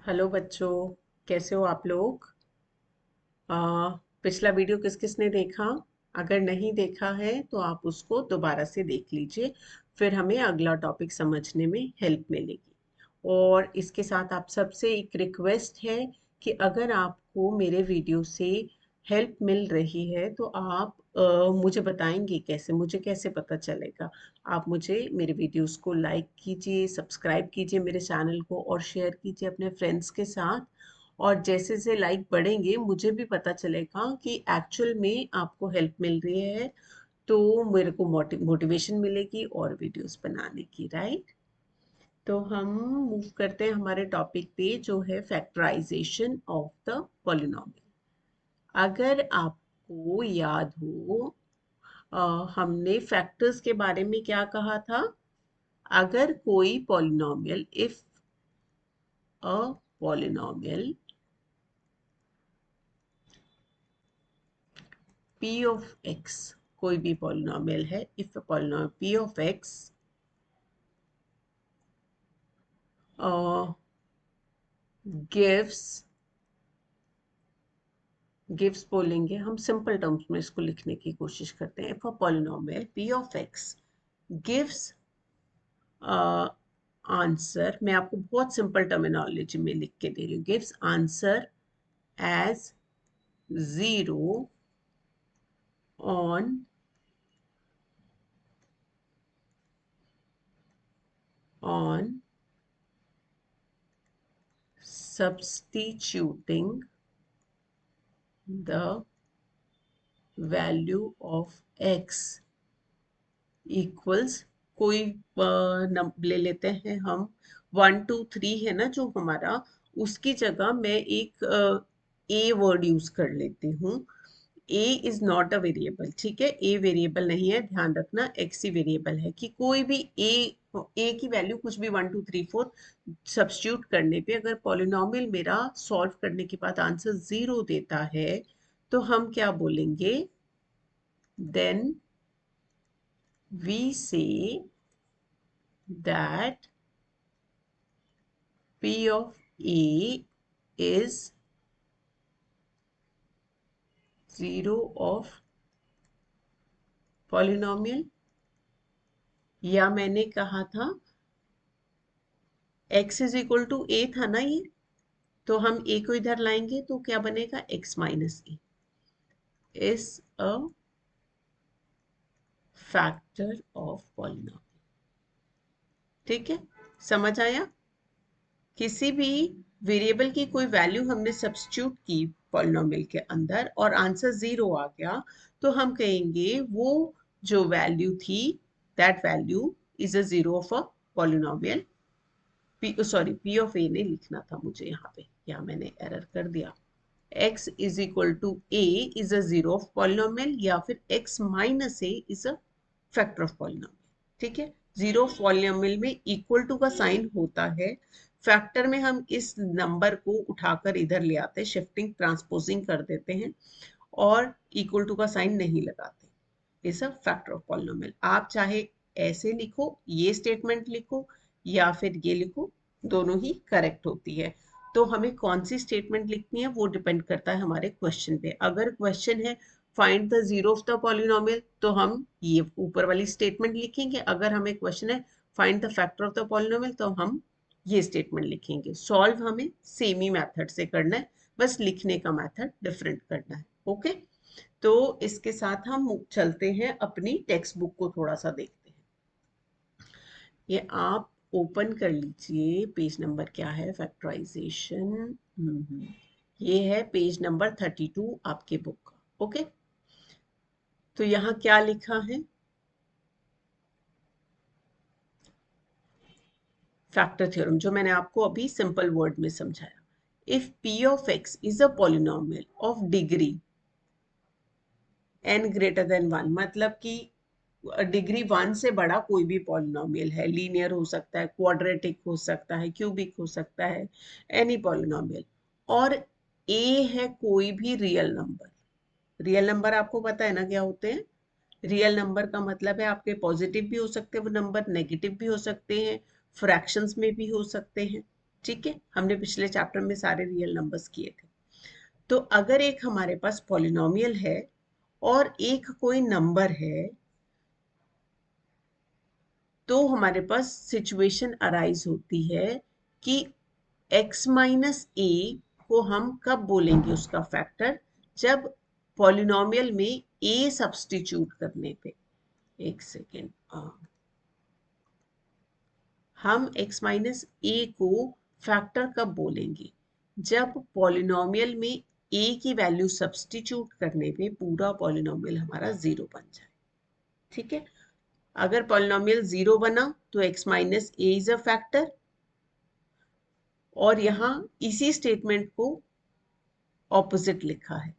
Hello बच्चों। कैसे हो आप लोग? पिछला वीडियो किस किस ने देखा? अगर नहीं देखा है तो आप उसको दोबारा से देख लीजिए। फिर हमें अगला टॉपिक समझने में हेल्प मिलेगी। और इसके साथ आप सबसे एक रिक्वेस्ट है कि अगर आपको मेरे वीडियो से हेल्प मिल रही है तो आप मुझे बताएंगे कैसे, मुझे कैसे पता चलेगा? आप मुझे मेरे वीडियोस को लाइक कीजिए, सब्सक्राइब कीजिए मेरे चैनल को और शेयर कीजिए अपने फ्रेंड्स के साथ। और जैसे जैसे लाइक बढ़ेंगे मुझे भी पता चलेगा कि एक्चुअल में आपको हेल्प मिल रही है। तो मेरे को मोटिवेशन मिलेगी और वीडियोस बनाने की, राइट? तो हम मूव करते हैं हमारे टॉपिक पे, जो है फैक्टराइजेशन ऑफ द पॉलिनोमियल। अगर आपको याद हो, हमने फैक्टर्स के बारे में क्या कहा था? अगर कोई polynomial, if a polynomial p of x, कोई भी पॉलिनोमियल है, if a polynomial p of x gives gives बोलेंगे हम, सिंपल टर्म्स में इसको लिखने की कोशिश करते हैं। If a polynomial p of x gives answer, मैं आपको बहुत सिंपल टर्मिनोलॉजी में लिख के दे रही हूँ, gives answer as 0 on substituting the value of x equals, कोई ले लेते हैं हम, 1 2 3 है ना जो हमारा, उसकी जगह मैं एक ए वर्ड यूज कर लेती हूँ। ए इज नॉट अ वेरिएबल, ठीक है? ए वेरिएबल नहीं है, ध्यान रखना, एक्स ही वेरिएबल है। कि कोई भी ए की वैल्यू कुछ भी 1 2 3 4 सब्स्टिट्यूट करने पे अगर पॉलिनोमियल मेरा सॉल्व करने के बाद आंसर 0 देता है तो हम क्या बोलेंगे? Then we say that P of A is 0 of polynomial। या मैंने कहा था x इज इक्वल टू ए था ना ये, तो हम a को इधर लाएंगे तो क्या बनेगा? x minus A is a factor of polynomial. ठीक है, समझ आया? किसी भी वेरिएबल की कोई वैल्यू हमने सब्स्टिट्यूट की पॉलिनोमियल के अंदर और आंसर 0 आ गया तो हम कहेंगे वो जो वैल्यू थी, that value is a 0 of a polynomial. P of a ने लिखना था मुझे यहाँ पे, या मैंने एरर कर दिया। x is equal to A is a 0 of polynomial, या फिर x minus A is a factor of polynomial. ठीक है, 0 ऑफ पॉलिनोमियल में इक्वल टू का साइन होता है, फैक्टर में हम इस नंबर को उठाकर इधर ले आते हैं, शिफ्टिंग ट्रांसपोजिंग कर देते हैं और इक्वल टू का साइन नहीं लगाते। Is a factor of polynomial. आप चाहे ऐसे लिखो, ये स्टेटमेंट लिखो, या फिर ये लिखो, दोनों ही करेक्ट होती है। तो हमें कौन सी स्टेटमेंट लिखनी है वो डिपेंड करता है हमारे क्वेश्चन पे। अगर क्वेश्चन है find the zero of the polynomial तो हम ये ऊपर वाली स्टेटमेंट लिखेंगे। अगर हमें क्वेश्चन है find the factor of the polynomial तो हम ये स्टेटमेंट लिखेंगे। सॉल्व हमें सेम ही मेथड से करना है, बस लिखने का मेथड डिफरेंट करना है। ओके, तो इसके साथ हम चलते हैं अपनी टेक्स्ट बुक को थोड़ा सा देखते हैं। ये आप ओपन कर लीजिए, पेज नंबर क्या है? फैक्टराइजेशन, ये है पेज नंबर 32 आपके बुक का। ओके, तो यहाँ क्या लिखा है? फैक्टर थ्योरम, जो मैंने आपको अभी सिंपल वर्ड में समझाया। If p of x is a polynomial of degree n greater than 1, मतलब कि डिग्री 1 से बड़ा कोई भी पॉलिनोमियल है, लीनियर हो सकता है, क्वाड्रेटिक हो सकता है, क्यूबिक हो सकता है, एनी पॉलिनोमियल, और a है कोई भी रियल नंबर। रियल नंबर आपको पता है ना क्या होते हैं? रियल नंबर का मतलब है आपके पॉजिटिव भी हो सकते हैं वो नंबर, नेगेटिव भी हो सकते हैं, फ्रैक्शंस में भी हो सकते हैं। ठीक है, हमने पिछले चैप्टर में सारे रियल नंबर्स किए थे। तो अगर एक हमारे पास पॉलिनोमियल है और एक कोई नंबर है, तो हमारे पास सिचुएशन अराइज होती है कि x माइनस ए को हम कब बोलेंगे उसका फैक्टर, जब पॉलिनोमियल में a सब्स्टिट्यूट करने पे। एक सेकेंड, हम x माइनस ए को फैक्टर कब बोलेंगे, जब पॉलिनोमियल में a की वैल्यू सब्स्टिट्यूट करने पे पूरा पॉलिनोमियल हमारा जीरो बन जाए। ठीक है, अगर पॉलिनोमियल जीरो बना तो x minus A is a factor, और यहां इसी स्टेटमेंट को ऑपोजिट लिखा है।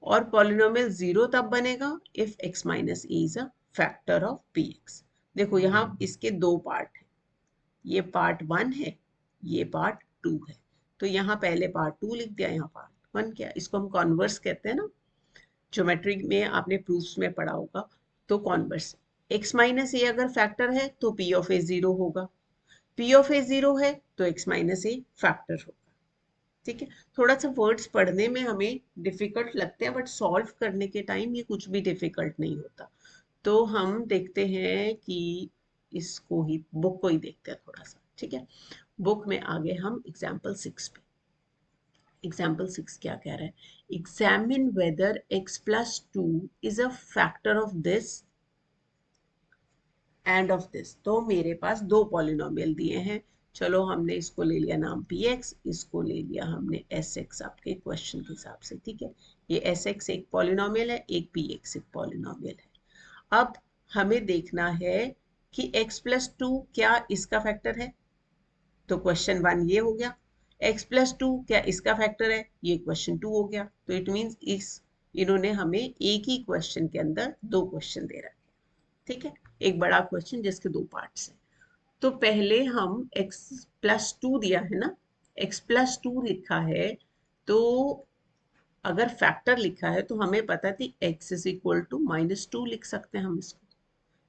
और पॉलिनोमियल जीरो तब बनेगा if x minus A is a factor of px। देखो यहाँ इसके दो पार्ट है, ये पार्ट 1 है, ये पार्ट 2 है। तो यहाँ पहले पार्ट 2 लिख दिया, यहाँ पार्ट 1 किया। इसको हम कॉन्वर्स कहते हैं ना, ज्योमेट्री में आपने प्रूफ्स में पढ़ा होगा। तो कॉन्वर्स, x माइनस ए अगर फैक्टर है तो p ऑफ ए जीरो होगा, p ऑफ ए जीरो है तो x माइनस ए फैक्टर होगा। ठीक है, थोड़ा सा वर्ड्स पढ़ने में हमें डिफिकल्ट लगते हैं, बट सॉल्व करने के टाइम ये कुछ भी डिफिकल्ट नहीं होता। तो हम देखते हैं कि इसको ही, बुक को ही देखते हैं थोड़ा सा। ठीक है, बुक में आगे हम एग्जाम्पल 6 पे। एग्जाम्पल 6 क्या कह रहा है, examine whether x plus 2 is a factor of this and of this. तो मेरे पास दो पॉलिनोमियल दिए हैं, चलो हमने इसको ले लिया नाम px, इसको ले लिया हमने sx आपके क्वेश्चन के हिसाब से। ठीक है, ये sx एक पॉलिनोमियल है, एक px एक पॉलिनोमियल है। अब हमें देखना है कि x प्लस 2 क्या इसका फैक्टर है, तो क्वेश्चन 1 ये हो गया। x प्लस 2 क्या इसका फैक्टर है, ये क्वेश्चन 2 हो गया। तो इट मीन्स इन्होंने हमें एक ही क्वेश्चन के अंदर दो क्वेश्चन दे रखे। ठीक है, एक बड़ा क्वेश्चन जिसके दो पार्ट्स हैं। तो पहले हम x प्लस 2 दिया है ना, x प्लस 2 लिखा है, तो अगर फैक्टर लिखा है तो हमें पता थी x is equal to minus 2 लिख सकते हैं हम इसको।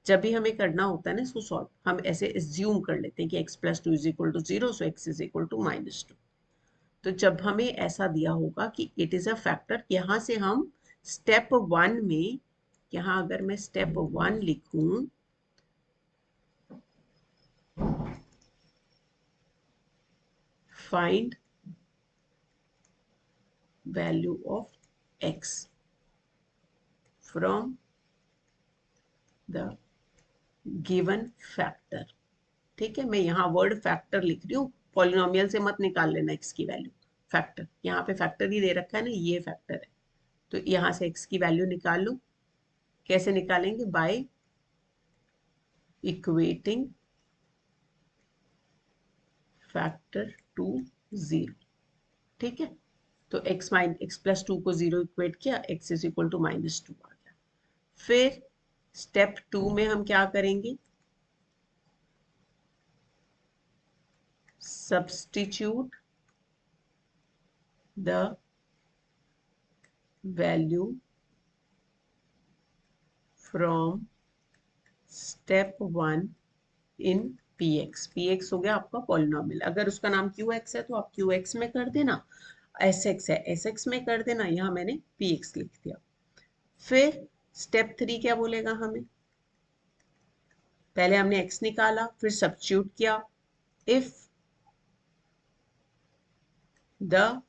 जब भी हमें करना होता है ना इसको सॉल्व, हम ऐसे एज्यूम कर लेते हैं कि x plus 2 is equal to 0, so x is equal to minus 2। तो जब हमें ऐसा दिया होगा कि इट इज अ फैक्टर, यहां से हम स्टेप 1 में, यहां अगर मैं स्टेप 1 लिखूं, find value of x from the given factor. ठीक है, मैं यहाँ वर्ड फैक्टर लिख रही हूँ, पॉलिनोमियल से मत निकाल लेना x की वैल्यू, फैक्टर यहाँ पे फैक्टर ही दे रखा है ना, ये फैक्टर है। तो यहाँ से x की वैल्यू निकाल लो। कैसे निकालेंगे, बाय इक्वेटिंग फैक्टर टू 0। ठीक है, तो x प्लस 2 को 0 इक्वेट किया, x is equal to minus 2 आ गया। फिर स्टेप 2 में हम क्या करेंगे, substitute the value from step 1 in px। px हो गया आपका पॉलिनोमियल, अगर उसका नाम qx है तो आप qx में कर देना, sx है sx में कर देना, यहां मैंने px लिख दिया। फिर स्टेप 3 क्या बोलेगा हमें, पहले हमने x निकाला, फिर सब्स्टिट्यूट किया, if the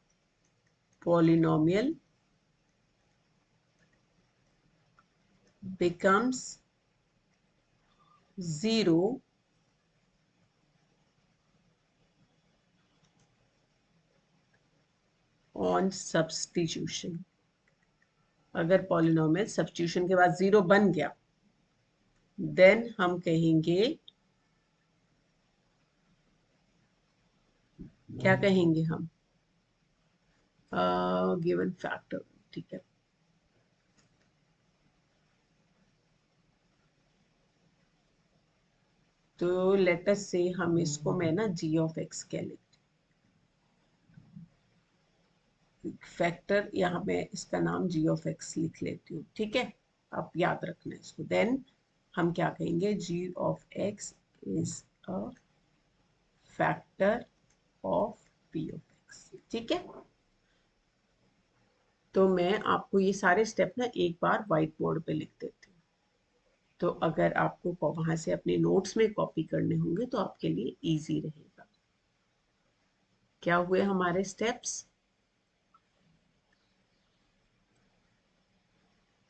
polynomial becomes 0 on substitution। अगर पॉलिनोमियल सब्स्टिट्यूशन के बाद 0 बन गया, देन हम कहेंगे, क्या कहेंगे हम, गिवन फैक्टर। ठीक है, तो लेट अस से हम इसको, मैं ना g ऑफ x कह लेती हूँ, फैक्टर यहाँ मैं इसका नाम g ऑफ x लिख लेती हूँ। ठीक है, आप याद रखना इसको। देन हम क्या कहेंगे, g of x is a factor of P of x. ठीक है, तो मैं आपको ये सारे स्टेप ना एक बार व्हाइट बोर्ड पे लिख देती हूँ, तो अगर आपको वहां से अपने नोट्स में कॉपी करने होंगे तो आपके लिए इजी रहेगा। क्या हुए हमारे स्टेप्स?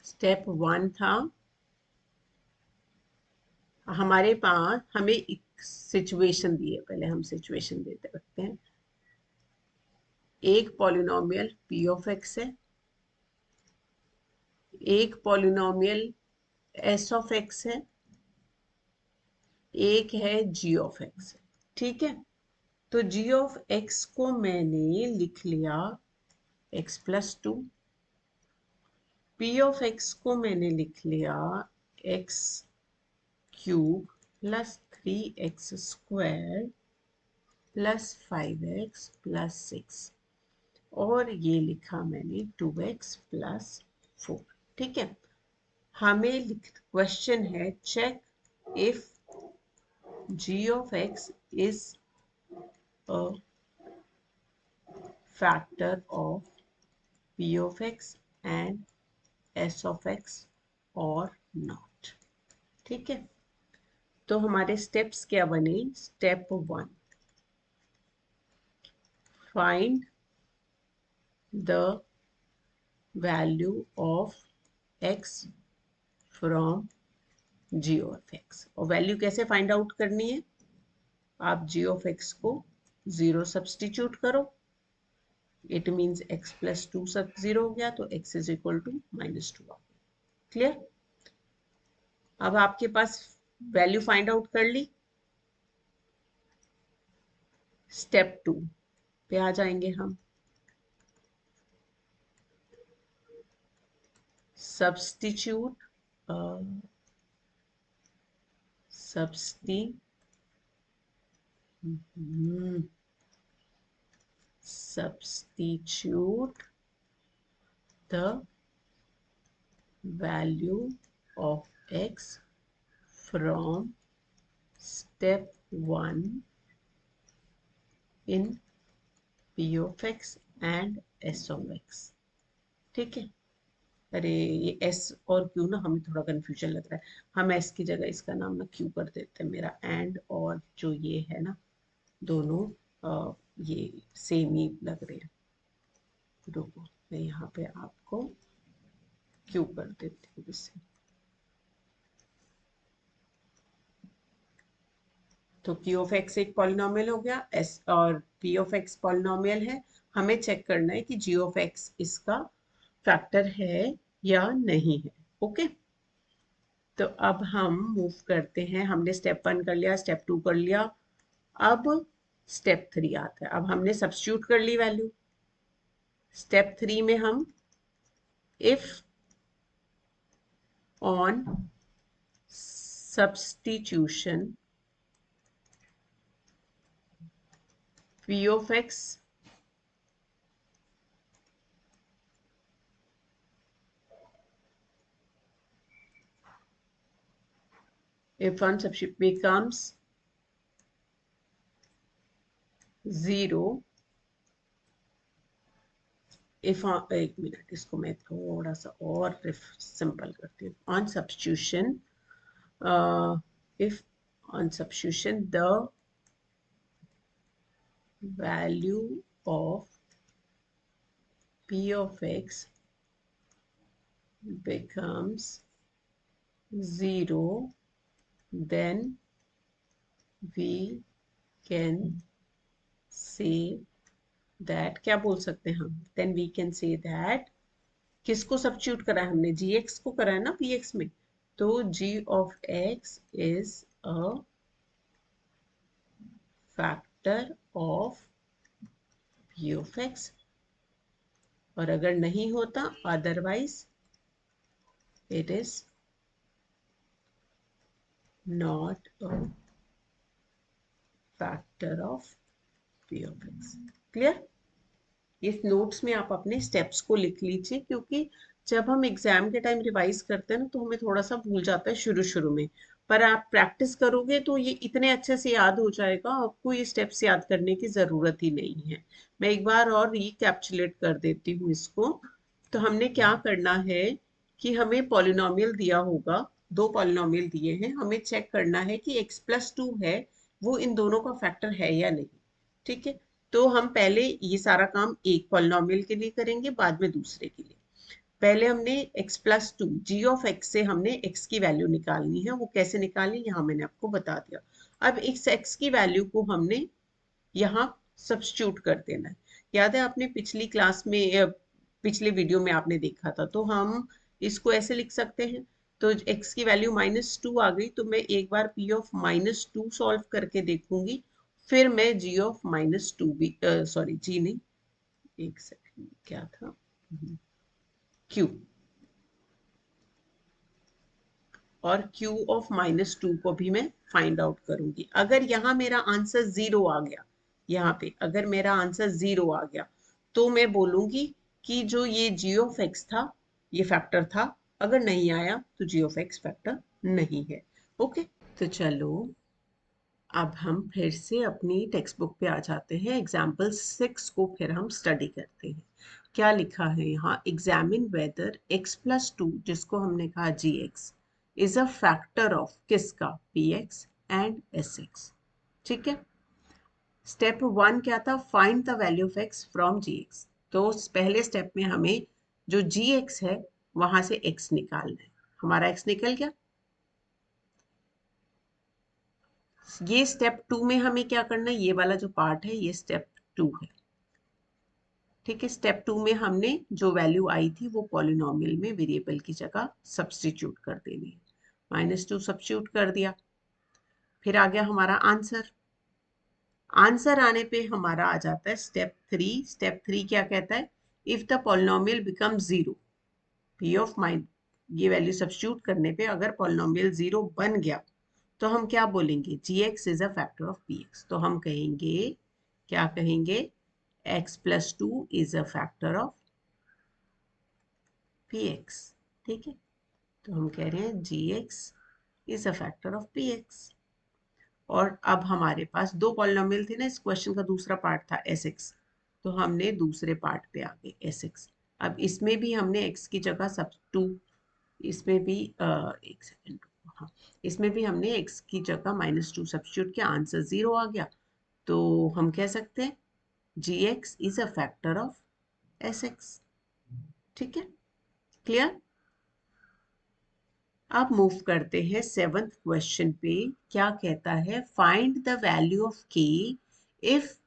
स्टेप 1 था, हमारे पास हमें एक सिचुएशन दी है, पहले हम सिचुएशन देते रखते हैं। एक पॉलिनोमियल p ऑफ x है, एक पॉलिनोमियल s ऑफ x है, एक है g ऑफ x। ठीक है, तो g ऑफ x को मैंने लिख लिया x plus 2, p of x को मैंने लिख लिया x cube plus 3x square plus 5x plus 6, और ये लिखा मैंने 2x प्लस 4। ठीक है, हमें क्वेश्चन है check if g of x is a factor of p of x and s of x or not। ठीक है, तो हमारे स्टेप्स क्या बने? Step 1, find the value of x from g of x। और वैल्यू कैसे find out करनी है? आप g ऑफ x को 0 सब्सटीट्यूट करो, इट मीन्स x प्लस 2 सब 0 हो गया, तो x इज इक्वल टू -2 आ गया। क्लियर? अब आपके पास वैल्यू फाइंड आउट कर ली, स्टेप 2 पे आ जाएंगे हम। Substitute substitute the value of x from step 1 in p of x and s of x। ठीक है, अरे ये s और q ना हमें थोड़ा कंफ्यूजन लग रहा है, हम s की जगह इसका नाम ना q कर देते हैं। मेरा एंड और जो ये है ना, दोनों ये सेम ही लग रहे हैं। रुको, मैं यहाँ पे आपको q कर देती हूँ इससे। तो q ऑफ x एक पॉलिनोमियल हो गया, s और p ऑफ x पॉलिनोमियल है। हमें चेक करना है कि g ऑफ x इसका फैक्टर है या नहीं है। ओके, तो अब हम मूव करते हैं। हमने स्टेप 1 कर लिया, स्टेप 2 कर लिया, अब स्टेप 3 आता है। अब हमने सब्स्टिट्यूट कर ली वैल्यू। स्टेप 3 में हम if on substitution p of x if on substitute becomes 0, if एक मिनट, इसको मैं थोड़ा सा और सिंपल करती हूँ। On substitution if on substitution the value of p of x becomes 0, then we can say that, क्या बोल सकते हैं हम? then we can say that, किसको सब्स्टिट्यूट करा है हमने? gx को करा है ना px में, तो g of x is a factor of p of x, और अगर नहीं होता otherwise it is not a factor of p of x। Clear? इस नोट्स में आप अपने स्टेप्स को लिख लीजिए, क्योंकि जब हम एग्जाम के टाइम रिवाइज करते हैं ना तो हमें थोड़ा सा भूल जाता है शुरू शुरू में, पर आप प्रैक्टिस करोगे तो ये इतने अच्छे से याद हो जाएगा, आपको ये स्टेप्स याद करने की ज़रूरत ही नहीं है। मैं एक बार और रिकैप्चुलेट कर देती हूँ इसको। तो हमने क्या करना है कि हमें पॉलिनोमियल दिया होगा, दो पॉलिनोमियल दिए हैं, हमें चेक करना है कि x+2 है वो इन दोनों का फैक्टर है या नहीं। ठीक है, तो हम पहले ये सारा काम एक पॉलिनोमियल के लिए करेंगे, बाद में दूसरे के लिए। पहले हमने x+2 g ऑफ x से हमने x की वैल्यू निकालनी है। वो कैसे निकालनी यहाँ मैंने आपको बता दिया। अब इस x की वैल्यू को हमने यहाँ सब्स्टिट्यूट कर देना है। याद है आपने पिछली क्लास में पिछले वीडियो में आपने देखा था, तो हम इसको ऐसे लिख सकते हैं। तो x की वैल्यू -2 आ गई, तो मैं एक बार p ऑफ -2 सॉल्व करके देखूंगी, फिर मैं g ऑफ -2 भी सॉरी g नहीं, एक सेकंड क्या था, q और q ऑफ -2 को भी मैं फाइंड आउट करूंगी। अगर यहाँ मेरा आंसर 0 आ गया, यहाँ पे अगर मेरा आंसर 0 आ गया, तो मैं बोलूंगी कि जो ये g ऑफ x था ये फैक्टर था। अगर नहीं आया तो g ऑफ x फैक्टर नहीं है। ओके, तो चलो अब हम फिर से अपनी टेक्स्ट बुक पे आ जाते हैं। एग्जाम्पल 6 को फिर हम स्टडी करते हैं। क्या लिखा है यहाँ, एग्जामिन वेदर x+2 जिसको हमने कहा gx is a factor of किसका, px एंड sx। ठीक है, स्टेप 1 क्या था, find the value of x from gx। तो पहले स्टेप में हमें जो gx है वहां से x निकालना है। हमारा x निकल गया। ये स्टेप 2 में हमें क्या करना है, ये वाला जो पार्ट है ये स्टेप 2 है। ठीक है, स्टेप 2 में हमने जो वैल्यू आई थी वो पॉलिनोमियल में वेरिएबल की जगह सब्स्टिट्यूट कर देनी है। -2 सब्स्टिट्यूट कर दिया, फिर आ गया हमारा आंसर। आंसर आने पे हमारा आ जाता है स्टेप 3। स्टेप 3 क्या कहता है, if the polynomial become 0, p of mine, ये वैल्यू सब्स्टिट्यूट करने पे अगर पॉलिनोमियल 0 बन गया तो हम क्या बोलेंगे, gx is a factor of px। तो हम कहेंगे, क्या कहेंगे, x+2 is a factor of px। ठीक है, तो हम कह रहे हैं gx is a factor of px। और अब हमारे पास दो पॉलिनोमियल थे ना, इस क्वेश्चन का दूसरा पार्ट था sx, तो हमने दूसरे पार्ट पे आ गए sx। अब इसमें भी हमने x की जगह सब 2, इसमें भी एक सेकेंड, हाँ, इसमें भी हमने x की जगह -2 सब्स्टिट्यूट किया, आंसर 0 आ गया। तो हम कह सकते हैं gx is a factor of sx। ठीक है, क्लियर। अब मूव करते हैं 7th क्वेश्चन पे। क्या कहता है, find the value of k if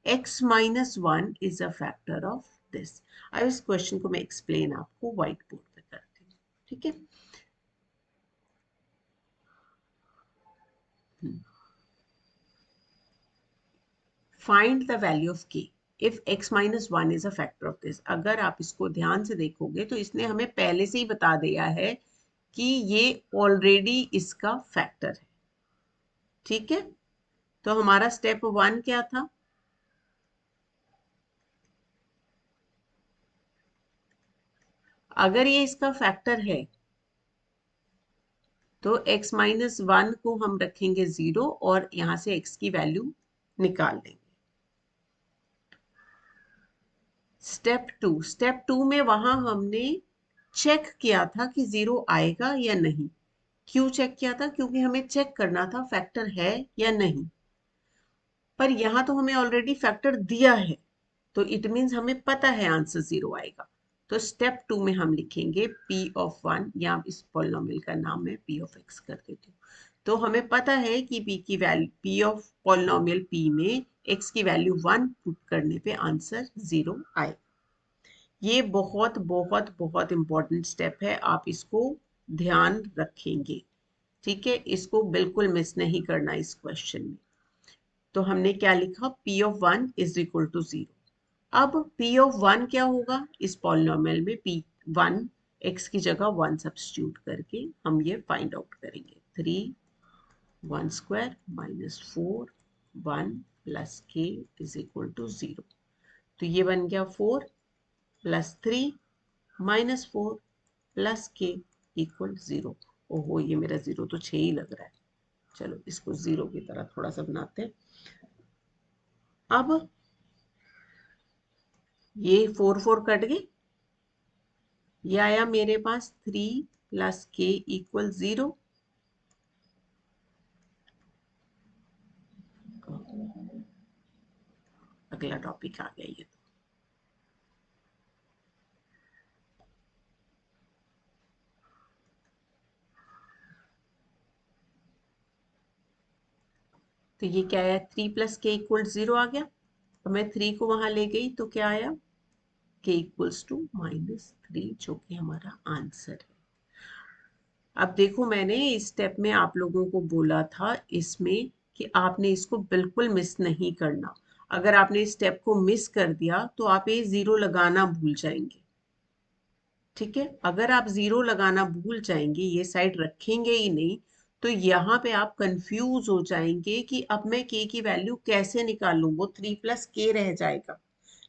x-1 is a factor of this. अब इस क्वेश्चन को मैं एक्सप्लेन आपको व्हाइट बोर्ड पे करती हूँ। ठीक है, find the value of k if x-1 is a factor of this. अगर आप इसको ध्यान से देखोगे तो इसने हमें पहले से ही बता दिया है कि ये ऑलरेडी इसका फैक्टर है। ठीक है, तो हमारा स्टेप 1 क्या था, अगर ये इसका फैक्टर है तो x-1 को हम रखेंगे 0 और यहां से x की वैल्यू निकाल देंगे। स्टेप 2 में वहां हमने चेक किया था कि 0 आएगा या नहीं। क्यों चेक किया था, क्योंकि हमें चेक करना था फैक्टर है या नहीं। पर यहां तो हमें ऑलरेडी फैक्टर दिया है, तो इट मीन्स हमें पता है आंसर 0 आएगा। तो स्टेप 2 में हम लिखेंगे p ऑफ 1, या इस पॉलिनोमियल का नाम मैं p ऑफ x कर देती हूँ। तो हमें पता है कि p की value, p of polynomial p में x की वैल्यू 1 पुट करने पे आंसर 0 आए। ये बहुत बहुत बहुत इंपॉर्टेंट स्टेप है, आप इसको ध्यान रखेंगे। ठीक है, इसको बिल्कुल मिस नहीं करना इस क्वेश्चन में। तो हमने क्या लिखा, p of 1 is equal to 0। अब p ऑफ 1 क्या होगा, इस पॉलिनोमियल में p1 x की जगह 1 सब्स्टिट्यूट करके हम ये फाइंड आउट करेंगे। 3 1 square -4 1 plus k is equal to 0। तो ये बन गया 4 + 3 -4 + k इक्वल 0। ओहो, ये मेरा 0 तो 6 ही लग रहा है। चलो इसको 0 की तरह थोड़ा सा बनाते हैं। अब ये 4 4 कट गए, ये आया मेरे पास 3 + k = 0। अगला टॉपिक आ गया ये। तो ये क्या आया, 3 + k = 0 आ गया। और मैं 3 को वहां ले गई तो क्या आया, k = -3, जो कि हमारा आंसर है। अब देखो, मैंने इस स्टेप में आप लोगों को बोला था इसमें कि आपने इसको बिल्कुल मिस नहीं करना। अगर आपने इस स्टेप को मिस कर दिया तो आप ये 0 लगाना भूल जाएंगे। ठीक है, अगर आप 0 लगाना भूल जाएंगे, ये साइड रखेंगे ही नहीं, तो यहाँ पे आप कंफ्यूज हो जाएंगे कि अब मैं k की वैल्यू कैसे निकालूं, वो 3 + k रह जाएगा।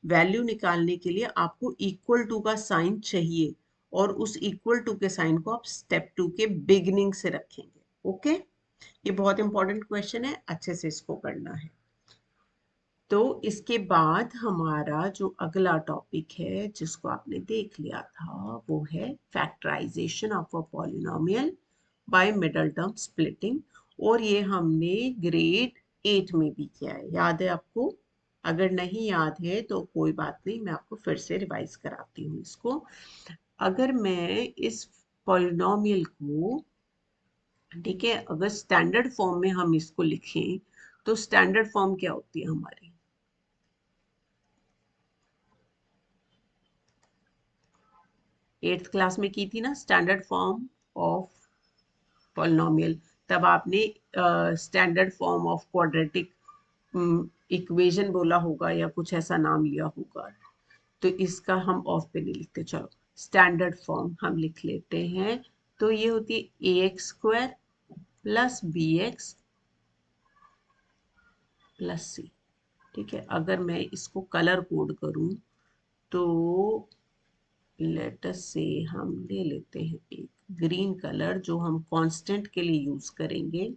वैल्यू निकालने के लिए आपको इक्वल टू का साइन चाहिए, और उस इक्वल टू के साइन को आप स्टेप 2 के बिगिनिंग से रखेंगे। ओके, ये बहुत इंपॉर्टेंट क्वेश्चन है, अच्छे से इसको करना है। तो इसके बाद हमारा जो अगला टॉपिक है जिसको आपने देख लिया था, वो है factorisation of a polynomial by middle term splitting. और ये हमने ग्रेड 8 में भी किया है, याद है आपको? अगर नहीं याद है तो कोई बात नहीं, मैं आपको फिर से रिवाइज कराती हूँ इसको। अगर मैं इस पॉलिनोमियल को, ठीक है, अगर स्टैंडर्ड फॉर्म में हम इसको लिखें, तो स्टैंडर्ड फॉर्म क्या होती है हमारी? 8th क्लास में की थी ना, स्टैंडर्ड फॉर्म ऑफ पॉलिनोमियल। तब आपने standard form of quadratic equation बोला होगा या कुछ ऐसा नाम लिया होगा। तो इसका हम ऑफ पे नहीं लिखते, चलो स्टैंडर्ड फॉर्म हम लिख लेते हैं। तो ये होती है ax² + bx + c। ठीक है, अगर मैं इसको कलर कोड करूं तो लेट अस से हम ले लेते हैं एक ग्रीन कलर जो हम कांस्टेंट के लिए यूज करेंगे।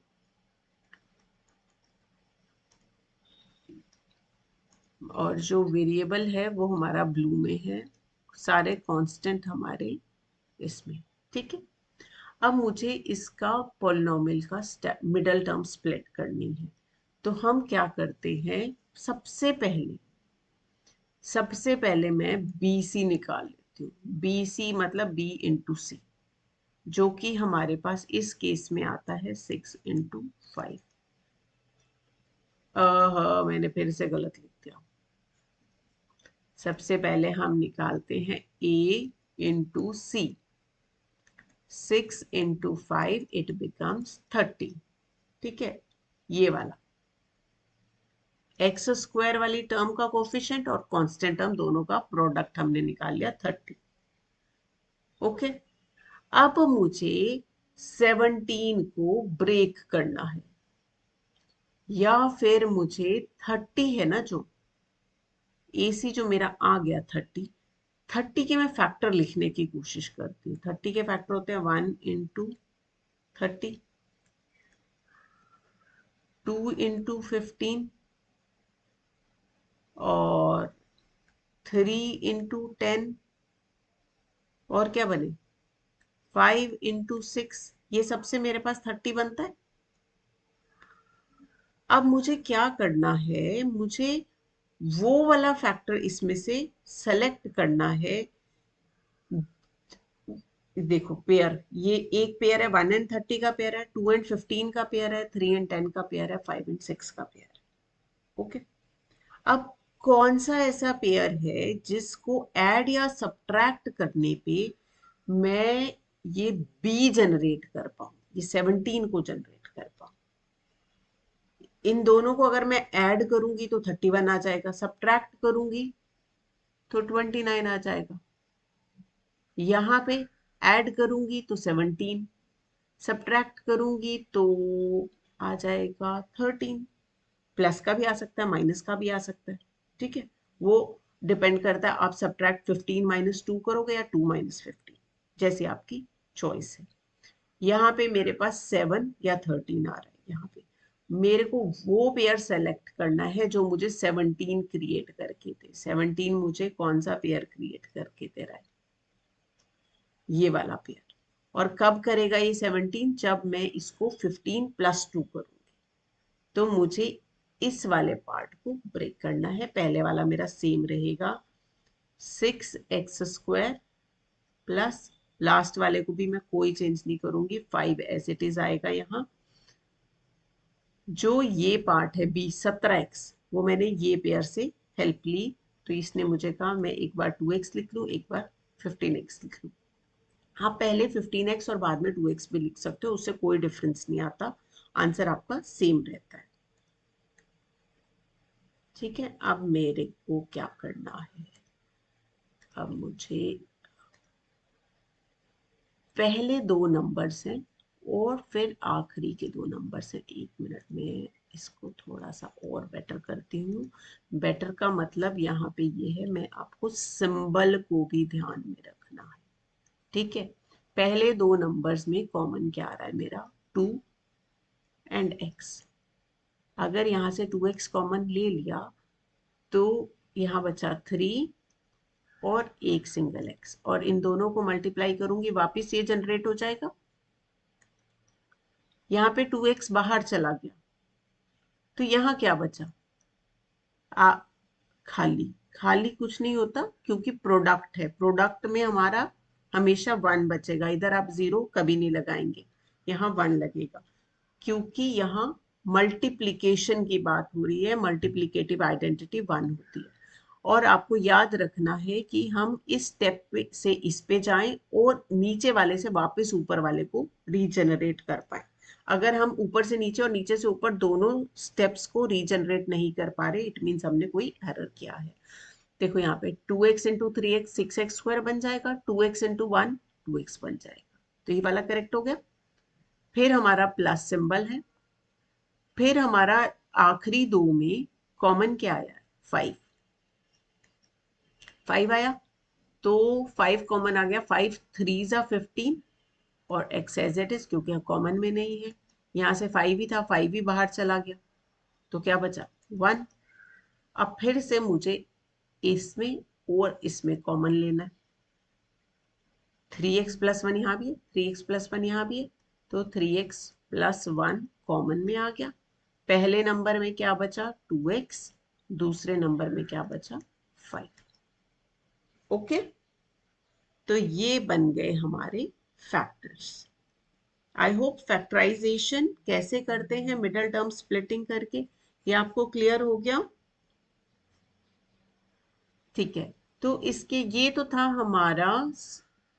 और जो वेरिएबल है वो हमारा ब्लू में है, सारे कांस्टेंट हमारे इसमें। ठीक है, अब मुझे इसका पॉलिनोमियल का मिडल टर्म स्प्लिट करनी है। तो हम क्या करते हैं, सबसे पहले मैं बी सी निकाल लेती हूँ। बी सी मतलब b × c, जो कि हमारे पास इस केस में आता है 6 × 5। मैंने फिर से गलत लिख दिया। सबसे पहले हम निकालते हैं a × c। 6 × 5 it becomes 30। ठीक है, ये वाला x² वाली टर्म का कोफिशिएंट और कांस्टेंट टर्म दोनों का प्रोडक्ट हमने निकाल लिया 30। ओके, अब मुझे 17 को ब्रेक करना है, या फिर मुझे 30 है ना, जो AC जो मेरा आ गया 30 के मैं फैक्टर लिखने की कोशिश करती हूँ। 30 के फैक्टर होते हैं 1 × 30, 2 × 15 और 3 × 10, और क्या बने 5 × 6। ये सबसे मेरे पास 30 बनता है। अब मुझे क्या करना है, मुझे वो वाला फैक्टर इसमें से सेलेक्ट करना है। देखो पेयर, ये एक पेयर है, 1 & 30 का पेयर है, 2 & 15 का पेयर है, 3 & 10 का पेयर है, 5 & 6 का पेयर है। ओके, अब कौन सा ऐसा पेयर है जिसको ऐड या सब्ट्रैक्ट करने पे मैं ये बी जनरेट कर पाऊं, ये 17 को जनरेट कर पाऊं? इन दोनों को अगर मैं ऐड करूंगी तो 31 आ जाएगा, सब्ट्रैक्ट करूंगी तो 29 आ जाएगा। यहाँ पे ऐड करूंगी तो 17, सब्ट्रैक्ट करूंगी तो आ जाएगा 13। प्लस का भी आ सकता है, माइनस का भी आ सकता है। ठीक है, वो डिपेंड करता है आप सब्ट्रैक्ट 15 - 2 करोगे या 2 - 15, जैसी आपकी चॉइस है। यहाँ पे मेरे पास 7 या 13 आ रहा है। यहाँ पे मेरे को वो पेयर सेलेक्ट करना है जो मुझे 17 क्रिएट करके दे। 17 मुझे कौन सा पेयर क्रिएट करके दे रहा है? ये वाला पेयर। और कब करेगा ये 17? जब मैं इसको 15 + 2 करूंगी। तो मुझे इस वाले पार्ट को ब्रेक करना है। पहले वाला मेरा सेम रहेगा, 6x² प्लस लास्ट वाले को भी मैं कोई चेंज नहीं करूंगी, 5 एज इट इज आएगा। यहाँ जो ये पार्ट है b 17x, वो मैंने ये पेयर से हेल्प ली। तो इसने मुझे कहा मैं एक बार 2x लिख लूँ, एक बार 15x लिख लूँ। आप पहले 15x और बाद में 2x भी लिख सकते हो, उससे कोई डिफरेंस नहीं आता, आंसर आपका सेम रहता है। ठीक है, अब मेरे को क्या करना है? अब मुझे पहले दो नंबर्स हैं और फिर आखिरी के दो नंबर्स हैं। 1 मिनट में इसको थोड़ा सा और बेटर करती हूँ। बेटर का मतलब यहाँ पे ये है, मैं आपको सिंबल को भी ध्यान में रखना है। ठीक है, पहले दो नंबर्स में कॉमन क्या आ रहा है मेरा? 2 एंड x। अगर यहाँ से 2x कॉमन ले लिया तो यहाँ बचा 3 और एक सिंगल x, और इन दोनों को मल्टीप्लाई करूंगी, वापिस ये जनरेट हो जाएगा। यहाँ पे 2x बाहर चला गया तो यहाँ क्या बचा? आ खाली। खाली कुछ नहीं होता क्योंकि प्रोडक्ट है, प्रोडक्ट में हमारा हमेशा 1 बचेगा। इधर आप 0 कभी नहीं लगाएंगे, यहाँ 1 लगेगा क्योंकि यहाँ मल्टीप्लीकेशन की बात हो रही है। मल्टीप्लीकेटिव आइडेंटिटी 1 होती है। और आपको याद रखना है कि हम इस स्टेप से इस पे जाएं और नीचे वाले से वापस ऊपर वाले को रीजनरेट कर पाए। अगर हम ऊपर से नीचे और नीचे से ऊपर दोनों स्टेप्स को रीजनरेट नहीं कर पा रहे, इट मीन्स हमने कोई एरर किया है। देखो यहाँ पे 2x इंटू 3x 6x² बन जाएगा, 2x इंटू 1 2x बन जाएगा। तो ये वाला करेक्ट हो गया। फिर हमारा प्लस सिंबल है। फिर हमारा आखिरी दो में कॉमन क्या आया? 5। 5 आया तो 5 कॉमन आ गया। 5 3 ज़ा 15 और x एज इट इज, क्योंकि कॉमन में नहीं है। यहाँ से 5 ही था, 5 ही बाहर चला गया तो क्या बचा? 1। अब फिर से मुझे इसमें और इसमें कॉमन लेना है। 3x + 1 यहाँ भी है, 3x + 1 यहाँ भी है, तो 3x + 1 कॉमन में आ गया। पहले नंबर में क्या बचा? 2x। दूसरे नंबर में क्या बचा? 5। ओके, तो ये बन गए हमारे फैक्टर्स। आई होप फैक्टराइजेशन कैसे करते हैं मिडल टर्म स्प्लिटिंग करके ये आपको क्लियर हो गया। ठीक है, तो इसके ये तो था हमारा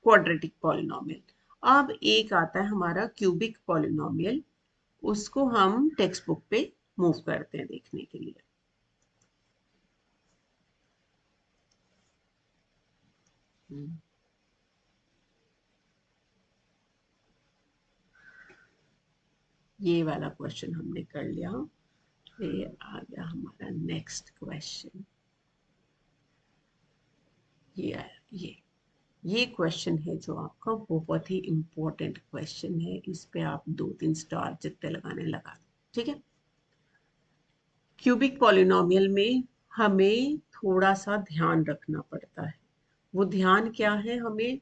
क्वाड्रेटिक पॉलिनोमियल। अब एक आता है हमारा क्यूबिक पॉलिनोमियल, उसको हम टेक्स्ट बुक पे मूव करते हैं देखने के लिए। ये वाला क्वेश्चन हमने कर लिया। ये आ गया हमारा नेक्स्ट क्वेश्चन। ये आया, ये क्वेश्चन है जो आपका बहुत ही इंपॉर्टेंट क्वेश्चन है। इस पे आप 2-3 स्टार जितने लगाने लगा दो। ठीक है, क्यूबिक पॉलिनोमियल में हमें थोड़ा सा ध्यान रखना पड़ता है। वो ध्यान क्या है? हमें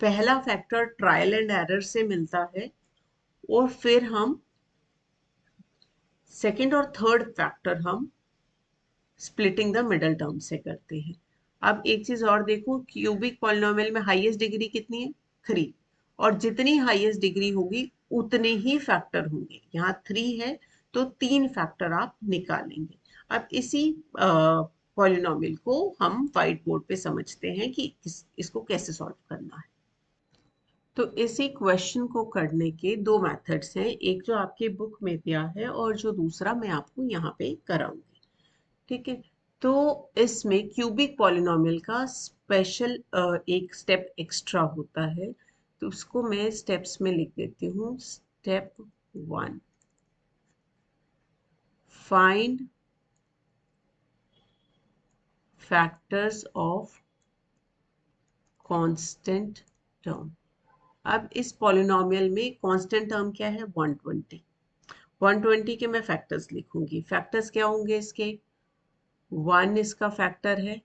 पहला फैक्टर ट्रायल एंड एरर से मिलता है और फिर हम सेकंड और थर्ड फैक्टर हम स्प्लिटिंग द मिडल टर्म से करते हैं। अब एक चीज और देखो, क्यूबिक पॉलिनोमियल में हाईएस्ट डिग्री कितनी है? 3। और जितनी हाईएस्ट डिग्री होगी उतने ही फैक्टर होंगे। यहाँ 3 है तो 3 फैक्टर आप निकालेंगे। अब इसी पॉलिनोमियल को हम व्हाइट बोर्ड पे समझते हैं कि इसको कैसे सॉल्व करना है। तो इसी क्वेश्चन को करने के दो मेथड्स हैं, एक जो आपकी बुक में दिया है और जो दूसरा मैं आपको यहाँ पे कराऊंगी। ठीक है, तो इसमें क्यूबिक पॉलिनोमियल का स्पेशल एक स्टेप एक्स्ट्रा होता है, तो उसको मैं स्टेप्स में लिख देती हूँ। Step 1, find factors of constant term. अब इस पॉलिनोमियल में कांस्टेंट टर्म क्या है? 120। 120 के मैं फैक्टर्स लिखूंगी। फैक्टर्स क्या होंगे इसके? 1 इसका फैक्टर है,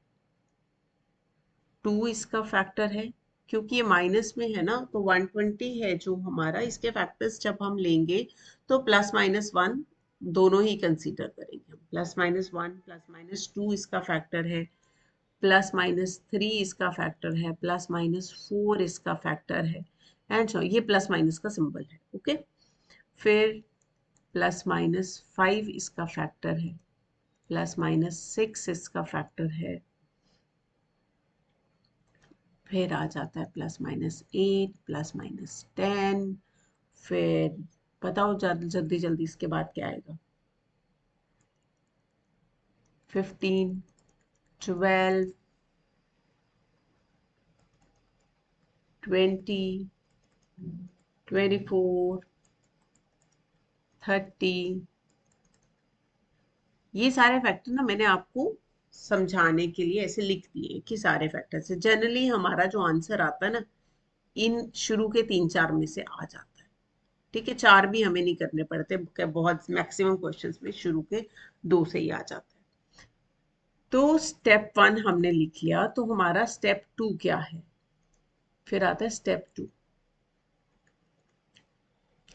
2 इसका फैक्टर है, क्योंकि ये माइनस में है ना, तो 120 है जो हमारा, इसके फैक्टर्स जब हम लेंगे तो प्लस माइनस 1 दोनों ही कंसीडर करेंगे हम। प्लस माइनस 1 प्लस माइनस 2 इसका फैक्टर है, प्लस माइनस 3 इसका फैक्टर है, प्लस माइनस 4 इसका फैक्टर है, एंड सो ये प्लस माइनस का सिंबल है। ओके, फिर प्लस माइनस 5 इसका फैक्टर है, प्लस माइनस 6 इसका फैक्टर है, फिर आ जाता है प्लस माइनस 8, प्लस माइनस 10, फिर बताओ जल्दी जल्दी इसके बाद क्या आएगा? 15, 12, 20, 24, 30। ये सारे फैक्टर ना मैंने आपको समझाने के लिए ऐसे लिख दिए कि सारे फैक्टर से जनरली हमारा जो आंसर आता है ना, इन शुरू के 3-4 में से आ जाता है। ठीक है, 4 भी हमें नहीं करने पड़ते, बहुत मैक्सिमम क्वेश्चंस में शुरू के 2 से ही आ जाता है। तो स्टेप 1 हमने लिख लिया, तो हमारा स्टेप 2 क्या है? फिर आता है स्टेप 2।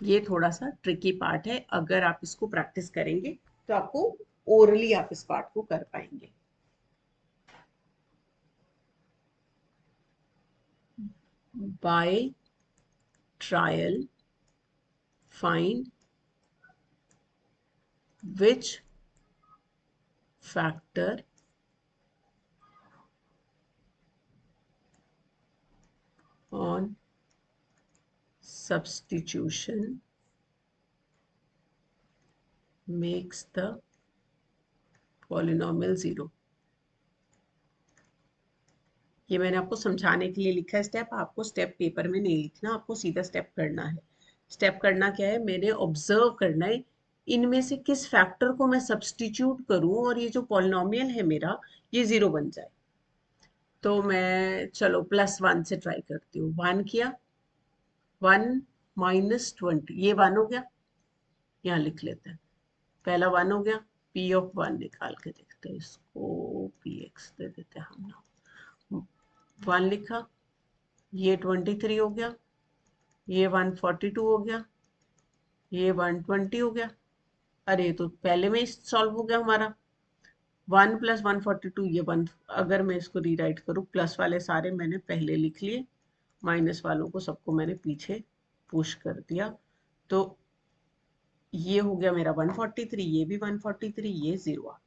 ये थोड़ा सा ट्रिकी पार्ट है, अगर आप इसको प्रैक्टिस करेंगे तो आपको ओरली आप इस पार्ट को कर पाएंगे। By trial find which factor on substitution makes the polynomial zero। ये मैंने आपको समझाने के लिए लिखा है स्टेप, आपको स्टेप पेपर में नहीं लिखना, आपको सीधा स्टेप करना है। स्टेप करना क्या है? मैंने ऑब्जर्व करना है इनमें से किस फैक्टर को मैं सब्सटीट्यूट करूं और ये जो पॉलिनोमियल है मेरा ये जीरो बन जाए। तो मैं चलो +1 से ट्राई करती हूँ। 1 किया, 1 माइनस 20, ये 1 हो गया, यहाँ लिख लेते हैं। पहला 1 हो गया, पी ऑफ 1 निकाल के देखते हैं, इसको पी एक्स दे देते हैं हम ना। 1 लिखा, ये 23 हो गया, ये 142 हो गया, ये 120 हो गया। अरे तो पहले में ही सॉल्व हो गया हमारा। 1 + 142, ये 1। अगर मैं इसको रीराइट करूँ, प्लस वाले सारे मैंने पहले लिख लिए, माइनस वालों को सबको मैंने पीछे पुश कर दिया, तो ये हो गया मेरा 143, ये भी 143, ये 0 आ गया।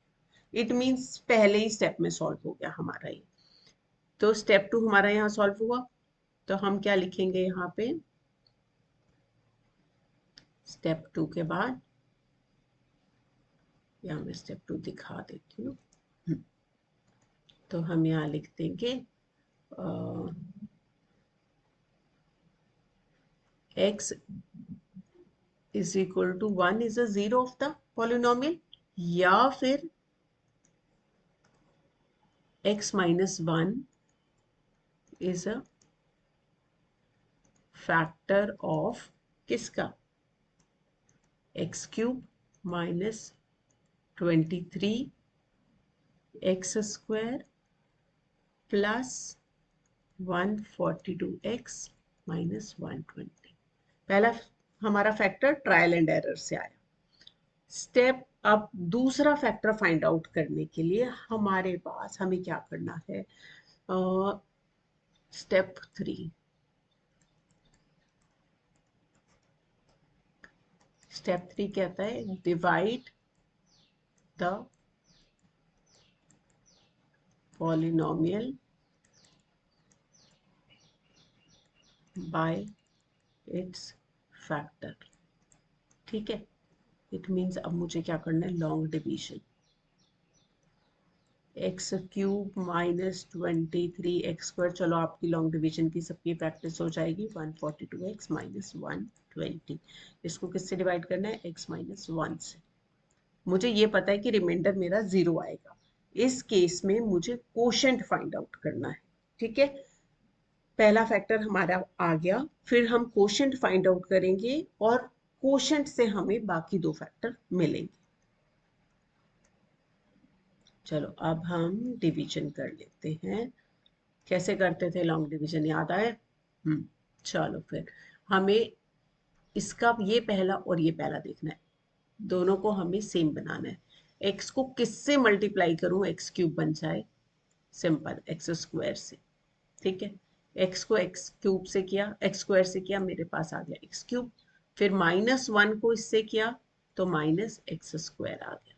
इट मीन्स पहले ही स्टेप में सॉल्व हो गया हमारा ये। तो स्टेप 2 हमारा यहाँ सॉल्व हुआ, तो हम क्या लिखेंगे यहाँ पे? स्टेप 2 के बाद, यहाँ मैं स्टेप 2 दिखा देती हूँ। तो हम यहाँ लिख देंगे x is equal to 1 is a zero of the polynomial, या फिर x minus 1 is a factor of किसका? x³ minus 23x² plus 142x minus 120। पहला हमारा फैक्टर ट्रायल एंड एरर से आया। स्टेप अब दूसरा फैक्टर फाइंड आउट करने के लिए हमारे पास हमें क्या करना है? स्टेप 3। स्टेप 3 कहता है divide the polynomial bye it's factor. ठीक है, इट मीन्स अब मुझे क्या करना है? Long division. x³ minus 23x², चलो आपकी लॉन्ग डिवीजन की सबकी प्रैक्टिस हो जाएगी। 142x माइनस 120, इसको किससे डिवाइड करना है? x माइनस 1 से। मुझे ये पता है कि रिमाइंडर मेरा 0 आएगा। इस केस में मुझे कोशेंट फाइंड आउट करना है। ठीक है, पहला फैक्टर हमारा आ गया, फिर हम कोशेंट फाइंड आउट करेंगे और कोशेंट से हमें बाकी दो फैक्टर मिलेंगे। चलो अब हम डिवीजन कर लेते हैं। कैसे करते थे लॉन्ग डिवीजन, याद आए? चलो फिर हमें इसका ये पहला और ये पहला देखना है, दोनों को हमें सेम बनाना है। एक्स को किससे मल्टीप्लाई करूं एक्स क्यूब बन जाए? सिंपल, एक्स स्क्वायर से। ठीक है, एक्स को एक्स क्यूब से किया, एक्स स्क्वायर से किया, मेरे पास आ गया एक्स क्यूब। फिर -1 को इससे किया तो माइनस एक्स स्क्वायर आ गया।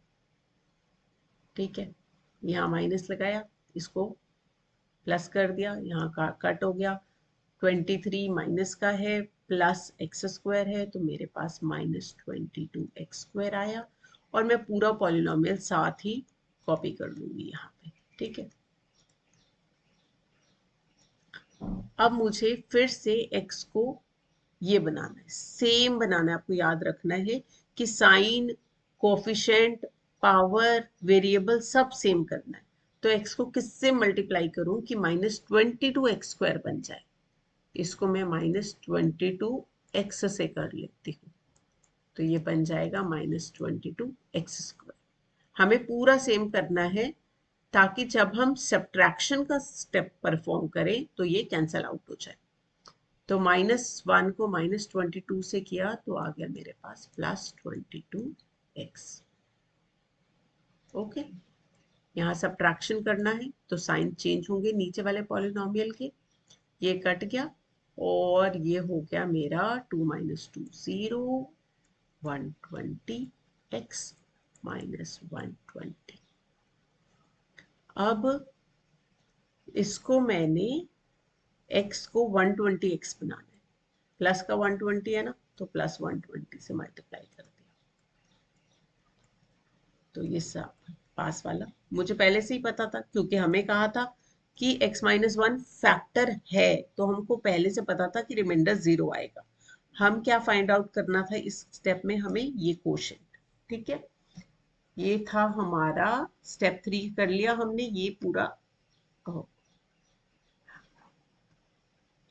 ठीक है, यहाँ माइनस लगाया, इसको प्लस कर दिया, यहाँ का कट हो गया। 23 माइनस का है, प्लस एक्स स्क्वायर है, तो मेरे पास -22x² आया। और मैं पूरा पॉलिनोमियल साथ ही कॉपी कर लूंगी यहाँ पे। ठीक है, अब मुझे फिर से x को ये बनाना है, सेम बनाना है। आपको याद रखना है कि साइन, कोफिशिएंट, पावर, वेरिएबल सब सेम करना है। तो x को किससे मल्टीप्लाई करूं कि -22x² बन जाए? इसको मैं -22x से कर लेती हूँ, तो ये बन जाएगा -22x²। हमें पूरा सेम करना है ताकि जब हम सब्ट्रैक्शन का स्टेप परफॉर्म करें तो ये कैंसल आउट हो जाए। तो -1 को -22 से किया तो आ गया मेरे पास +22x। ओके, यहाँ सब्ट्रैक्शन करना है तो साइन चेंज होंगे नीचे वाले पॉलिनोमियल के। ये कट गया और ये हो गया मेरा 2 - 2 0, 120x -120। अब इसको मैंने x को 120x बनाना है, प्लस का 120 है ना, तो +120 से मल्टीप्लाई कर दिया। तो ये सब पास वाला मुझे पहले से ही पता था, क्योंकि हमें कहा था कि x-1 फैक्टर है, तो हमको पहले से पता था कि रिमाइंडर 0 आएगा। हम क्या फाइंड आउट करना था इस स्टेप में? हमें ये कोशेंट। ठीक है, ये था हमारा स्टेप 3 कर लिया हमने, ये पूरा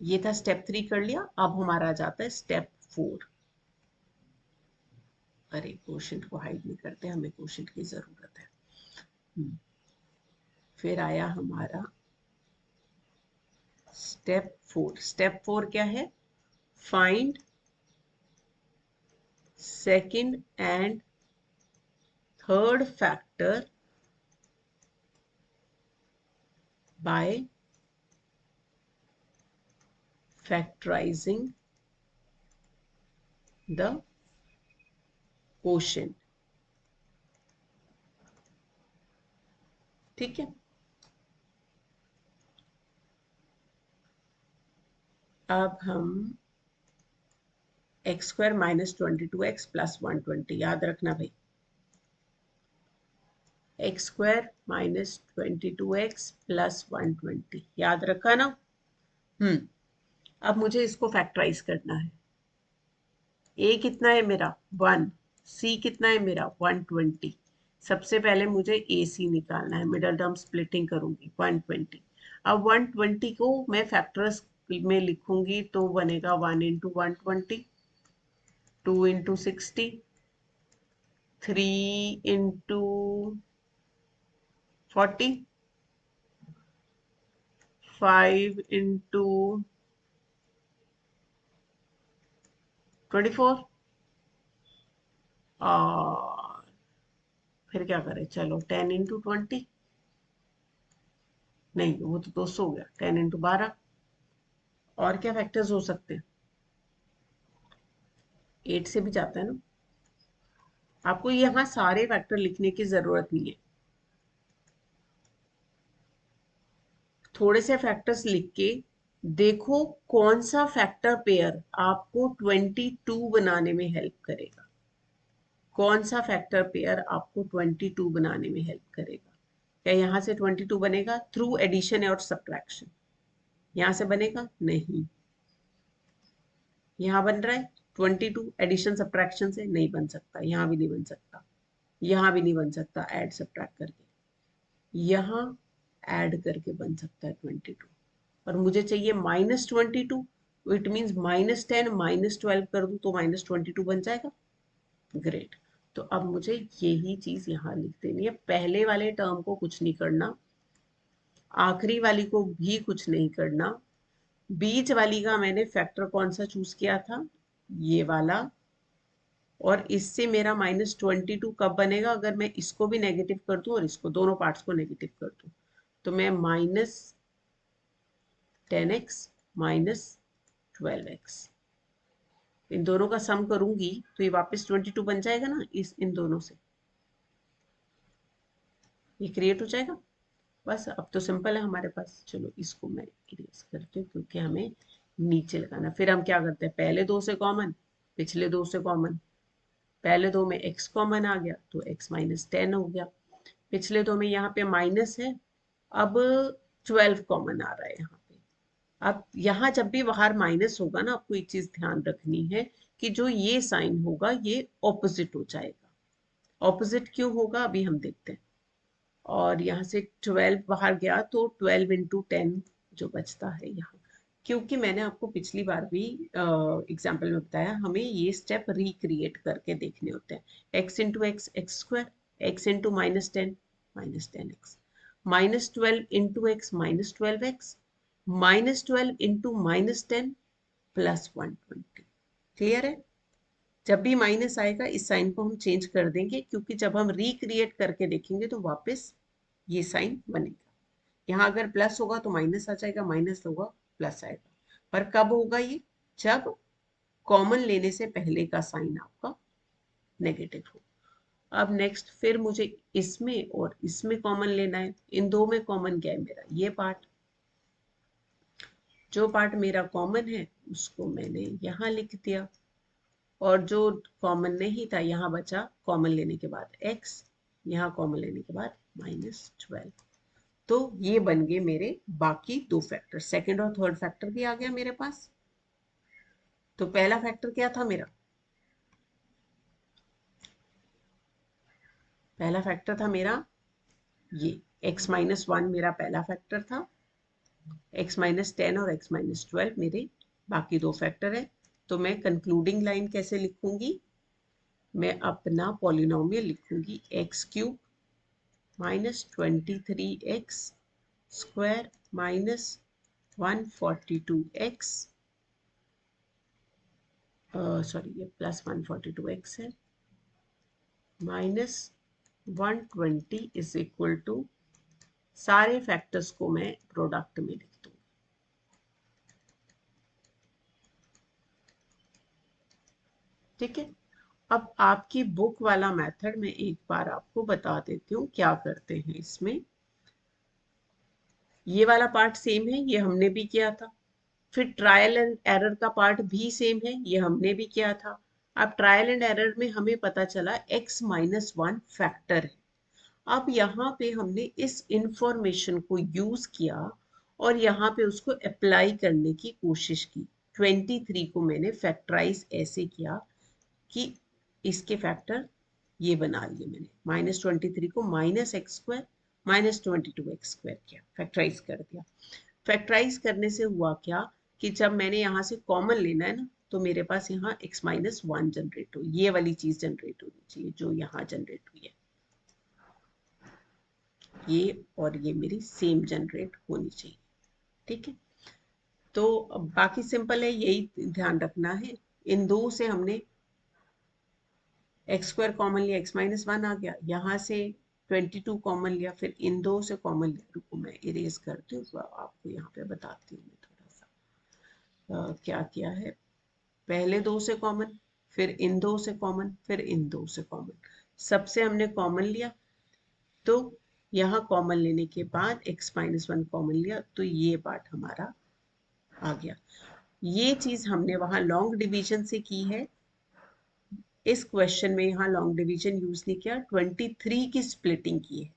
ये था स्टेप 3 कर लिया। अब हमारा जाता है स्टेप 4। अरे क्वोशंट को हाइड नहीं करते, हमें क्वोशंट की जरूरत है। फिर आया हमारा स्टेप 4। स्टेप 4 क्या है? Find second and third factor by factorizing the quotient। ठीक है, अब हम x² -22x + 120, याद रखना भाई, x² -22x + 120, याद रखा ना? अब मुझे इसको फैक्टराइज करना है। a कितना है मेरा? 1। c कितना है मेरा? 120। सबसे पहले मुझे ac निकालना है, मिडल टर्म स्प्लिटिंग करूंगी 120। अब 120 को मैं फैक्टर्स में लिखूंगी तो बनेगा 1 × 120, 2 × 60, 3 × 40, 5 × 24। और फिर क्या करें? चलो 10 × 20, नहीं वो तो 200 हो गया, 10 × 12। और क्या फैक्टर्स हो सकते हैं? 8 से भी जाता है ना। आपको यहाँ सारे फैक्टर लिखने की जरूरत नहीं है, थोड़े से फैक्टर्स लिख के देखो कौन सा फैक्टर पेयर आपको 22 बनाने में हेल्प करेगा। कौन सा फैक्टर पेयर आपको 22 बनाने में हेल्प करेगा? क्या यहाँ से 22 बनेगा? थ्रू एडिशन और सब्ट्रैक्शन। यहाँ से बनेगा? नहीं। यहाँ बन रहा है 22 एडिशन सब्ट्रैक्शन से? नहीं बन सकता। यहाँ भी नहीं बन सकता, यहाँ भी नहीं बन सकता ऐड सब्ट्रैक्ट करके। यहाँ ऐड करके बन सकता है 22। और मुझे चाहिए -22, इट मीन्स -10 -12 कर दूं तो -22 बन जाएगा। ग्रेट। तो अब मुझे यही चीज यहाँ लिख देनी है, पहले वाले टर्म को कुछ नहीं करना, आखिरी वाली को भी कुछ नहीं करना, बीच वाली का मैंने फैक्टर कौन सा चूज किया था, ये वाला, और इससे मेरा -22 कब बनेगा, अगर मैं इसको भी नेगेटिव कर दूं और इसको, दोनों पार्ट्स को नेगेटिव कर दूं, तो मैं -10x -12x इन दोनों का सम करूंगी तो ये वापस 22 बन जाएगा ना, इन दोनों से ये क्रिएट हो जाएगा। बस अब तो सिंपल है हमारे पास। चलो इसको मैं इरेज करती हूँ क्योंकि हमें नीचे लगाना। फिर हम क्या करते हैं, पहले दो से कॉमन, पिछले दो से कॉमन, पहले दो में x कॉमन आ गया तो x -10 हो गया, पिछले दो में यहाँ पे माइनस है, अब 12 कॉमन आ रहा है यहाँ पे। अब यहाँ जब भी बाहर माइनस होगा ना, आपको एक चीज ध्यान रखनी है कि जो ये साइन होगा ये ऑपोजिट हो जाएगा। ऑपोजिट क्यों होगा अभी हम देखते हैं। और यहाँ से 12 बाहर गया तो 12 इंटू 10 जो बचता है यहाँ, क्योंकि मैंने आपको पिछली बार भी एग्जाम्पल में बताया, हमें ये स्टेप रिक्रिएट करके देखने होते हैं। x into x x square, x into -10 -10x, -12 into x -12x, -12 into -10 +120। Clear है। जब भी माइनस आएगा इस साइन को हम चेंज कर देंगे, क्योंकि जब हम रिक्रिएट करके देखेंगे तो वापस ये साइन बनेगा। यहाँ अगर प्लस होगा तो माइनस आ जाएगा, माइनस होगा प्लस आएगा। पर कब होगा ये, जब कॉमन लेने से पहले का साइन आपका नेगेटिव हो। अब नेक्स्ट फिर मुझे इसमें और इसमें कॉमन लेना है। इन दो में कॉमन क्या है मेरा, ये पार्ट, जो पार्ट मेरा कॉमन है उसको मैंने यहाँ लिख दिया, और जो कॉमन नहीं था यहाँ बचा कॉमन लेने के बाद x, यहाँ कॉमन लेने के बाद -12। तो ये बन गए मेरे बाकी दो फैक्टर, सेकंड और थर्ड फैक्टर भी आ गया मेरे पास। तो पहला फैक्टर क्या था मेरा, पहला फैक्टर था मेरा ये x -1 मेरा पहला फैक्टर था, x -10 और x -12 मेरे बाकी दो फैक्टर है। तो मैं कंक्लूडिंग लाइन कैसे लिखूंगी, मैं अपना पॉलिनोमियल लिखूंगी x³ -23x square -142x, sorry ये +142x है, -120 इज इक्वल टू, सारे फैक्टर्स को मैं प्रोडक्ट में लिख दूंगी। ठीक है। अब आपकी बुक वाला मेथड मैं एक बार आपको बता देती हूँ क्या करते हैं इसमें। ये वाला पार्ट सेम है, ये हमने भी किया था। फिर ट्रायल एंड एरर का पार्ट भी सेम है, ये हमने भी किया था। अब ट्रायल एंड एरर में हमें पता चला x -1 फैक्टर है। अब यहाँ पे हमने इस इंफॉर्मेशन को यूज किया और यहाँ पे उसको अप्लाई करने की कोशिश की। 23 को मैंने फैक्टराइज ऐसे किया कि इसके फैक्टर ये बना लिए मैंने, -23 को -x² -22x² किया, फैक्टराइज कर दिया। फैक्टराइज करने से हुआ क्या कि जब मैंने यहाँ से कॉमन लेना है ना, तो मेरे पास यहाँ x -1 जनरेट हो, ये वाली चीज जनरेट होनी चाहिए जो यहाँ जनरेट हुई है, ये और ये मेरी सेम जनरेट होनी चाहिए। ठीक है। तो बाकी सिंपल है, यही ध्यान रखना है। इन दो से हमने x² कॉमन लिया, x -1 आ गया, यहाँ से 22 कॉमन लिया, फिर इन दो से कॉमन लिया। रुको मैं इरेज करती हूँ, आपको यहाँ पे बताती हूँ मैं थोड़ा सा क्या किया है। पहले दो से कॉमन, फिर इन दो से कॉमन, फिर इन दो से कॉमन, सबसे हमने कॉमन लिया। तो यहाँ कॉमन लेने के बाद x -1 कॉमन लिया, तो ये पार्ट हमारा आ गया। ये चीज हमने वहां लॉन्ग डिवीजन से की है, इस क्वेश्चन में यहाँ लॉन्ग डिवीजन यूज नहीं किया, 23 की स्प्लिटिंग की है।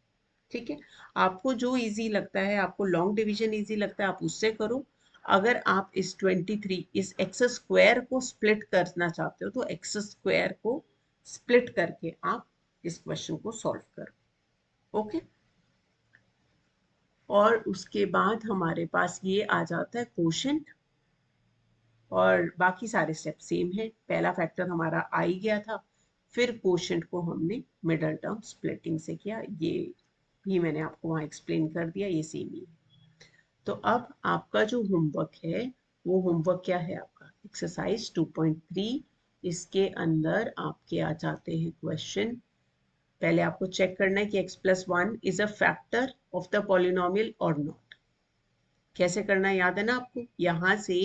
ठीक है। आपको जो इजी लगता है, आपको लॉन्ग डिवीजन इजी लगता है, आप उससे करो। अगर आप इस 23, इस एक्स स्क्वायर को स्प्लिट करना चाहते हो तो एक्स स्क्वायर को स्प्लिट करके आप इस क्वेश्चन को सॉल्व करो। ओके। और उसके बाद हमारे पास ये आ जाता है कोशेंट, और बाकी सारे स्टेप सेम है। पहला फैक्टर हमारा आ ही गया था, फिर कोशेंट को हमने मिडल टर्म स्प्लिटिंग से किया, ये भी मैंने आपको वहाँ एक्सप्लेन कर दिया, ये सेम ही है। तो अब आपका जो होमवर्क है वो होमवर्क क्या है आपका, एक्सरसाइज 2.3। इसके अंदर आपके आ जाते हैं क्वेश्चन। पहले आपको चेक करना है कि x+1 is a factor of the polynomial और नॉट। कैसे करना है याद है ना आपको, यहां से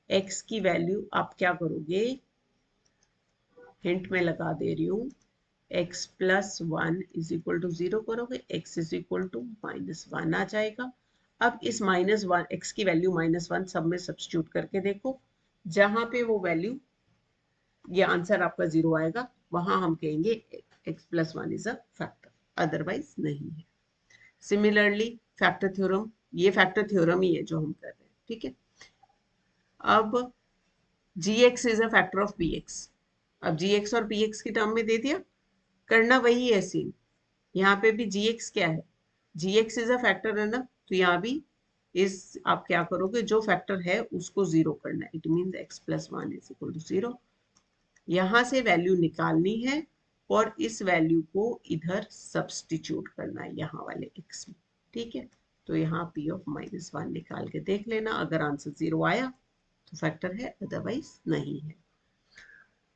x की वैल्यू आप क्या करोगे, हिंट में लगा दे रही हूँ, x+1 इज इक्वल टू 0 करोगे, x इज इक्वल टू -1 आ जाएगा। अब इस -1 x की वैल्यू -1 सब में सब्स्टिट्यूट करके देखो, जहां पे वो वैल्यू, ये आंसर आपका 0 आएगा, वहां हम कहेंगे x+1 is a factor, otherwise नहीं है। सिमिलरली फैक्टर थ्योरम, ये फैक्टर थ्योरम ही है जो हम कर रहे हैं, ठीक है। अब gx is a factor of px, अब gx और px की टर्म में दे दिया, करना वही है सेम। यहाँ पे भी gx क्या है, gx इज अ फैक्टर है ना, तो यहाँ भी इस आप क्या करोगे, जो फैक्टर है उसको 0 करना है, it means x+1 is equal to 0। यहाँ से वैल्यू निकालनी है और इस वैल्यू को इधर सब्स्टिट्यूट करना है यहाँ वाले x में, ठीक है। तो यहाँ p ऑफ -1 निकाल के देख लेना, अगर आंसर 0 आया तो फैक्टर है, अदरवाइज नहीं है।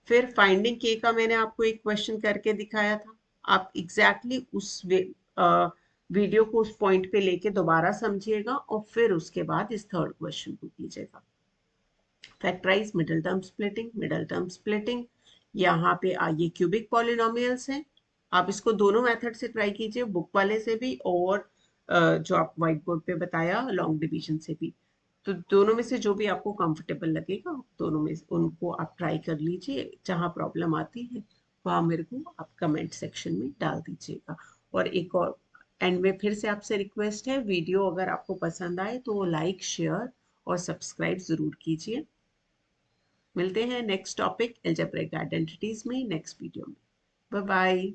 फिर फाइंडिंग के का मैंने आपको एक क्वेश्चन करके दिखाया था, आप एग्जैक्टली उस वीडियो को उस पॉइंट पे लेके दोबारा समझिएगा और फिर उसके बाद इस थर्ड क्वेश्चन को कीजिएगा। Factorise middle term splitting, middle term splitting, यहाँ पे ये क्यूबिक पॉलिनोमियल्स हैं, आप इसको दोनों मेथड से ट्राई कीजिए, बुक वाले से भी और जो आप व्हाइट बोर्ड पे बताया लॉन्ग डिवीजन से भी। तो दोनों में से जो भी आपको कंफर्टेबल लगेगा, दोनों में उनको आप ट्राई कर लीजिए। जहाँ प्रॉब्लम आती है वहाँ मेरे को आप कमेंट सेक्शन में डाल दीजिएगा। और एक और एंड में फिर से आपसे रिक्वेस्ट है, वीडियो अगर आपको पसंद आए तो लाइक, शेयर और सब्सक्राइब ज़रूर कीजिए। मिलते हैं नेक्स्ट टॉपिक अलजेब्रिक आइडेंटिटीज में नेक्स्ट वीडियो में। Bye bye.